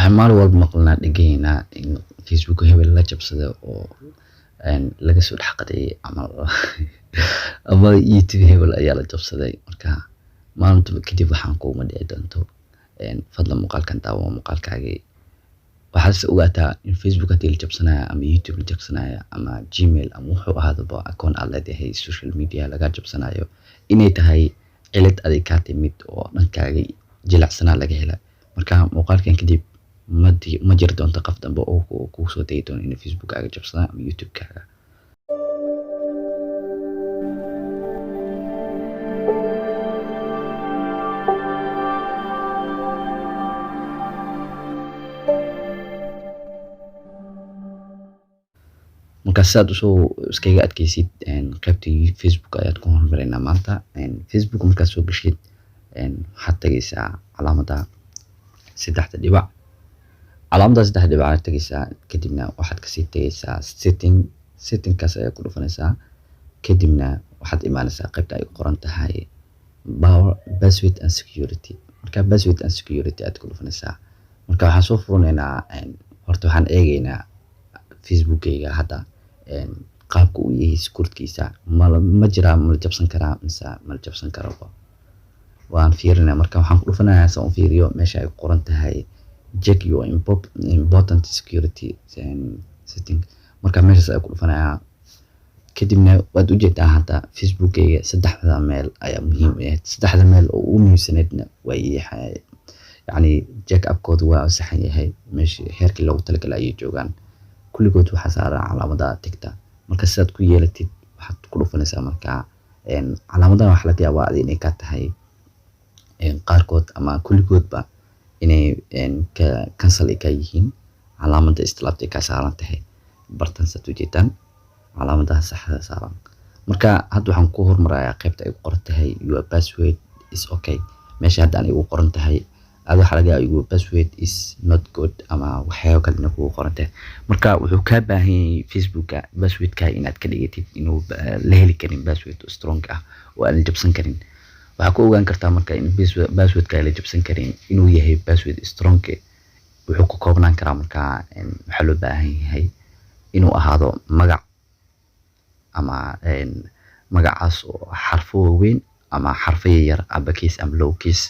waxaan maalin walba maqalnaa dhagaynaa in Facebook hebel la jabsada oo laga soo dhaxqaday ama YouTube hebel ayaa la jabsaday. Marka maalinta kadib waxaan kuuma dhici doonto fadlan muuqaalkan daawo muuqaalkaagii waxaad ogaataa in Facebook hadii la jabsanayo ama YouTube la jabsanayo ama Gmail ama wuxuu ahaadaba akoon aad leedahay social media laga jabsanayo inay tahay cilad adig ka timid oo dhankaaga jilicsanaa laga helay. Marka muuqaalkan kadib ma jiri doonto qof dambe oo ku soo day doon in Facebook kaaga jabsanayo ama YouTube kaaga. marka saad soo iskaga adkaysid qaybtii Facebook ayaad ku hormarinaa maanta Facebook marka soo gashid waxaad tagaysaa calaamada 3 dhibac aad tagaysaa kadibna waxaad ka sii tagaysaa settingkaas ayaa ku dhufanaysaa kadibna waxaad imaanaysaa qaybta ay qoran tahay password and security. marka password and security aad ku dhufanaysaa marka waxaan soo furanaynaa horta waxaan eegaynaa Facebook-kayga hadda qaabku uu yahay security-kiisa ma jira ma jabsan karaa mise ma jabsan karo waan fiirinaa. marka waxaan ku dhufanayaa soo fiiriyo meesha ay qoran tahay check your important security setting. marka meeshaas ay ku dhufanayaa kadibna waad u jeedaa hadda Facebook-kayga 3 meel ayaa muhiim ah 3 meel oo ugu muhiimsaneedna way yani check up-koodu waa saxan yahay meesha heerkii loogu talagalay ay joogaan kulligood waxa saaran calaamada tigta. marka sidaad ku yeelatid waxaad ku dhufanaysaa marka calaamadaha waxa laga yaabaa inay ka tahay qaarkood ama kulligoodba inay cancel ka yihiin calaamada istilaabta ka saaran tahay bartan sad u jeedan calaamadaha saxda saaran. marka hadda waxaan ku hormarayaa qaybta ay qoran tahay your password is okay. meesha hadda ay ugu qoran tahay aad waxa laga yaabaa password is not good ama waxyaabo kale inuu ku qoran tahay. marka wuxuu ka baahan yahay Facebook-ka password-ka inaad ka dhigatid inuu la heli karin password strong ah oo aan jabsan karin. waxa ku ogaan kartaa marka in password-ka la jabsan karin inuu yahay password strong wuxuu ku koobnaan karaa marka waxa loo baahan yahay inuu ahaado magac ama magacaas oo xarfo weyn ama xarfo yar uppercase ama lowercase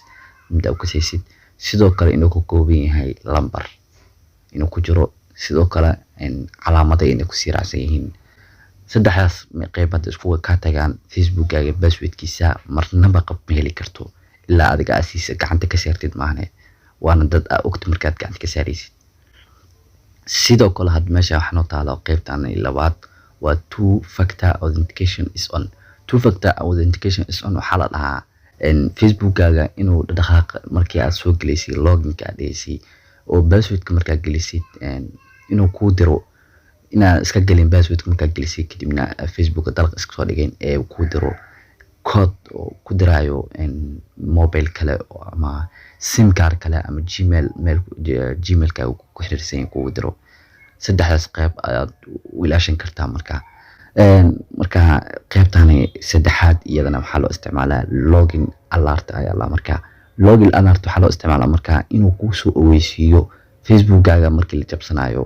inta ku saysid sidoo kale inuu ku kooban yahay lambar inuu ku jiro sidoo kale calaamado inay ku siiracsan yihiin. saddexdaas qaybad isku ka tagaan Facebook-kaaga password-kiisa marnaba qab ma heli karto ilaa adiga asiisa gacanta ka saartid maahne waana dad ogta markaad gacanta ka saaraysid. sidoo kale had meesha waxaan taalo qaybtan labaad waa two factor authentication is on. two factor authentication is on waxa la dhahaa Facebook-kaaga inuu dhaqaaq markii aad soo galeysay login-ka dheesay oo password-ka markaa gelisid inuu ku diro inaad iska galin password-ka markaa gelisid kadibna Facebook-ka dalq iska soo dhigeen ee ku diro code oo ku diraayo mobile kale ama sim card kale ama Gmail-ka ku xiriirsan ku diro. saddexdaas qayb ayaad u ilaashan kartaa marka qaybtani saddexaad iyadana waxa loo isticmaalaa login alert ayaa la marka login alert waxa loo isticmaalaa marka inuu ku soo ogeysiiyo Facebook-kaaga markii la jabsanayo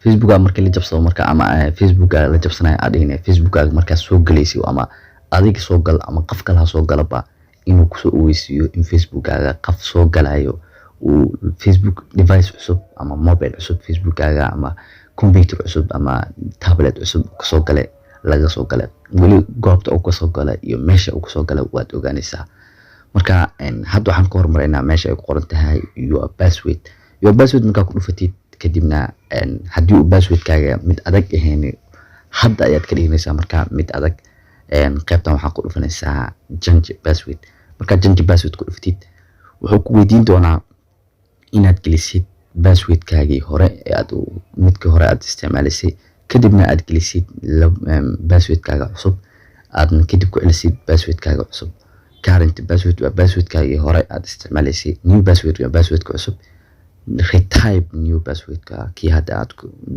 Facebook-kaaga markii la jabsado marka ama Facebook-kaaga la jabsanayo adina Facebook-kaaga marka soo galeysay ama adiga soo gal ama qof kale soo galaba inuu ku soo ogeysiiyo in Facebook-kaaga qof soo galayo uu Facebook device cusub ama mobile cusub Facebook-kaaga ama computer cusub ama tablet cusub ka soo galay laga soo galay wali goobta uu ka soo galay iyo meesha uu ka soo galay waad ogaanaysaa. marka hadda waxaan ku hormaraynaa meesha ay ku qoran tahay your password marka ku dhufatid kadibna hadii uu password-kaaga mid adag ahayn hadda ayaad ka dhiganaysaa marka mid adag qaybtan waxaan ku dhufanaysaa change password. marka change password ku dhufatid wuxuu ku weydiin doonaa inaad gelisid password-kaagii hore ee aad midkii hore aad isticmaalisay kadibna aad gelisid password-kaaga cusub aad kadib ku celisid password-kaaga cusub. current password waa password-kaagii hore aad isticmaalisay new password waa password-ka cusub retype new password-ka kii hadda aad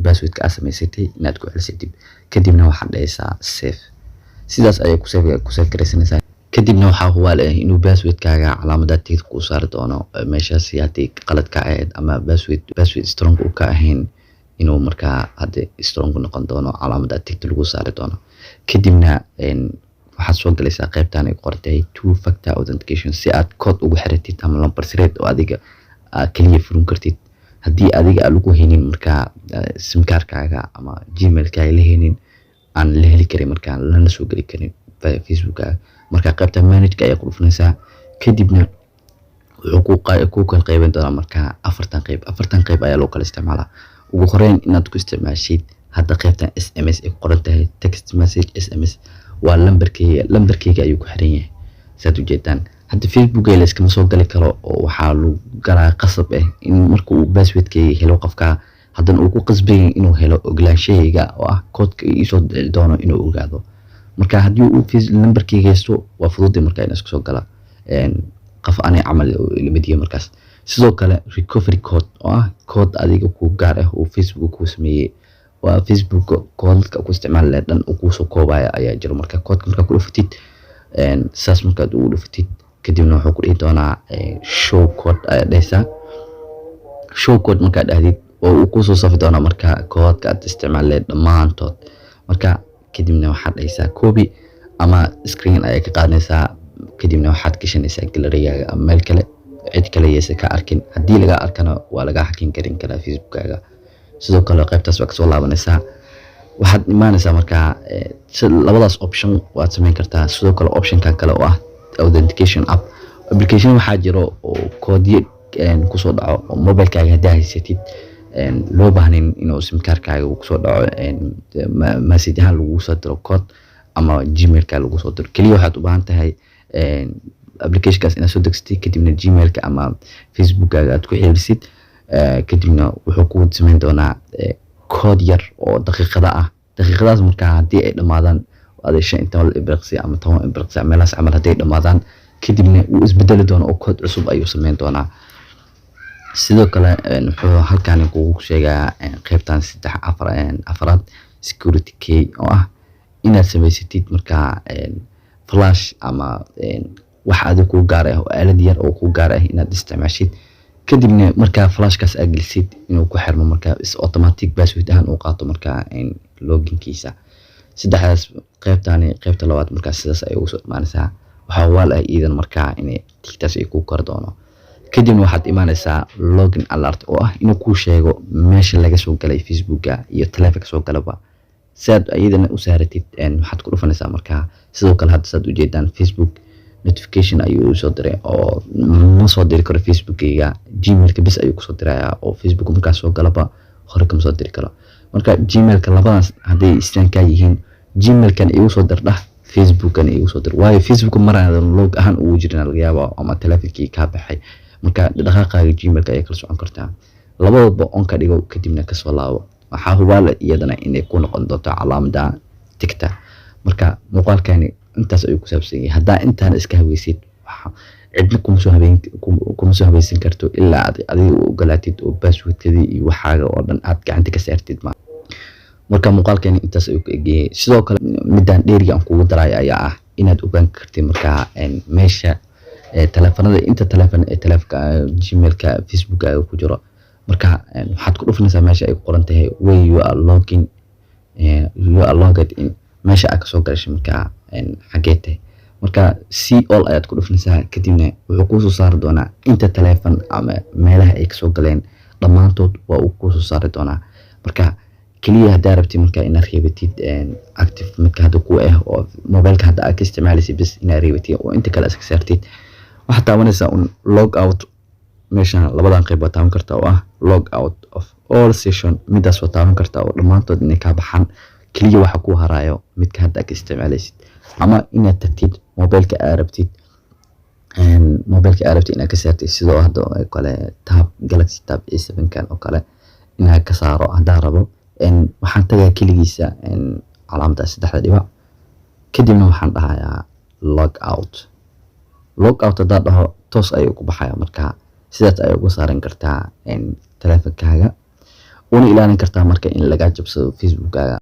password-ka aad samaysatay inaad ku celisid kadibna waxaad dhahaysaa save. sidaas ayay ku save garaysanaysaa kadibna waxaa hubaal ah inuu passwordkaaga calaamada tigta ku saari doono meeshaasi haddii qalad ka ahayd ama password strong uu ka ahayn inuu markaa hadda strong noqon doono calaamada tigta lagu saari doono. kadibna waxaad soo galaysaa qaybtan ay qortay two factor authentication si aad code ugu xiratid ama lambar sireed oo adiga kaliya furin kartid haddii adiga aan lagu haynin markaa sim cardkaaga ama gmailkaaga la haynin aan la heli karin markaa lana soo gali karin facebookkaaga. marka qaybta manage ayaa ku dhufanaysaa kadibna wuxuu ku kala qaybin doonaa markaa afartan qayb ayaa loo kala isticmaalaa. ugu horeyn inaad ku isticmaashid hadda qaybtan SMS ay qoran tahay text message SMS waa lambarkayga ayuu ku xiran yahay saad u jeedaan. hadda Facebook la iskama soo gali karo oo waxaa lagu galaa qasab ah in marka uu passwordkayga helo qofka haddana uu ku qasbay inuu helo oglaanshahayga oo ah codeka ii soo doono inuu ogaado. marka haddii uu lambarkayga haysto waa fudud markaa in isku soo gala qof aanay camal limadiyo markaas. sidoo kale recovery code oo ah code adiga ku gaar ah oo Facebook ku sameeyay waa Facebook code-ka ku isticmaal dhan uu ku soo koobaya ayaa jiro. marka code-ka marka ku dhufatid saas marka uu dhufatid kadibna wuxuu ku dhihi doonaa show code ayaa dhaysaa. show code marka dhahdid oo uu ku soo safi doona marka code-ka aad isticmaalay dhamaantood. marka kadibna waxaad dhaysaa copy ama screen ayaa ka qaadanaysaa kadibna waxaad gashanaysaa gallery-gaaga ama meel kale cid kale yeesa ka arkin haddii laga arkana waa laga hakin karin karaa Facebook-kaaga. sidoo kale qaybtaas waa kasoo laabanaysaa waxaad imaanaysaa markaa labadaas option waad samayn kartaa. sidoo kale optionka kale oo ah authentication app application waxaa jiro oo koodyo kusoo dhaco oo mobilkaaga haddii haysatid loo baahnayn inuu sim cardkaaga kusoo dhaco message ahaan lagu soo diro code ama gmailka lagu soo diro. kaliya waxaad u baahan tahay applicationkaas inaad soo degsatid kadibna gmailka ama facebookkaaga aad ku xiriirsid kadibna wuxuu ku samayn doonaa code yar oo daqiiqadaas markaa haddii ay dhamaadaan adeesha inta ibriqsi ama 10 ibriqsi meelaas camal haddii ay dhamaadaan kadibna uu isbedeli doono oo code cusub ayuu samayn doonaa. sidoo kale wuxuu halkaan kugu sheegaa qaybtan 4 security key oo ah inaad samaysatid markaa flash ama wax adiga ku gaar ah oo aalad yar oo ku gaar ah inaad isticmaashid kadibna markaa flashkaas aad gelisid inuu ku xirmo markaa is automatic password ahaan uu qaato markaa loginkiisa. saddexdaas qaybta labaad markaa sidaas ay ugu soo imaanaysaa waxaa waal ah iidan markaa inay tigtaas ay ku kor doono. kadibna waxaad imaanaysaa login alert oo ah inuu ku sheego meesha laga soo galay Facebooka iyo taleefanka soo galaba saad ayadana u saaratid waxaad ku dhufanaysaa markaa. sidoo kale hadda saad u jeedaan Facebook notification ayuu soo diray oo ma soo diri karo Facebookkayga gmailka bis ayuu ku soo dirayaa oo Facebook markaa soo galaba hore kama soo diri karo. marka gmailka labadaas hadday istaan ka yihiin gmailkan igu soo dirdha Facebookkan igu soo dir waayo Facebook maraadan log ahaan ugu jirna laga yaabo ama taleefankii ka baxay marka dhaqaaqaaga gmailka ay kala socon kartaa labadaba on ka dhigo kadibna ka soo laabo waxaa hubaal iyadana inay ku noqon doonto calaamada tigta. marka muuqaalkani intaas ayuu ku saabsan yahay haddaa intaan iska haweysid cidna kuma soo habaysan karto ilaa adiga u ogolaatid oo passwordkadii iyo waxaaga oo dhan aad gacanta ka saartid marka muuqaalkani intaas ayuu ka eegayay. sidoo kale midaan dheeriga aan kugu daray ayaa ah inaad ogaan kartid markaa meesha taleefanada inta taleefan ee taleefanka gmailka facebookkaaga ku jiro marka waxaad ku dhufanaysaa meesha ay ku qoran tahay where you are logged in meesha aad ka soo gashay markaa xagee tahay marka see all ayaad ku dhufanaysaa kadibna wuxuu ku soo saari doonaa inta taleefan ama meelaha ay ka soo galeen dhammaantood waa uu ku soo saari doonaa. marka kaliya haddaa rabtid markaa inaad reebatid active midka hadda ku ah oo mobilka hadda aad ka isticmaalaysid bis inaad reebatid oo inta kale iska saartid waxaad taabanaysaa log out meeshan labadan qayb waad taaban kartaa oo ah log out of all session midaas waad taaban kartaa oo dhammaantood inay ka baxaan kaliya waxa ku harayo midka hadda aad ka isticmaalaysid ama inaad tagtid mobilka aad rabtid inaad ka saartid sidoo hadda kale tab Galaxy Tab A7 kan oo kale inaad ka saaro haddaa rabo waxaan tagaa kaligiisa calaamada 3 dhibac kadibna waxaan dhahayaa log out haddaa dhaho toos ayuu ku baxaya marka sidaas ayay ugu saaran kartaa taleefankaaga una ilaalin kartaa marka in laga jabsado Facebookkaaga.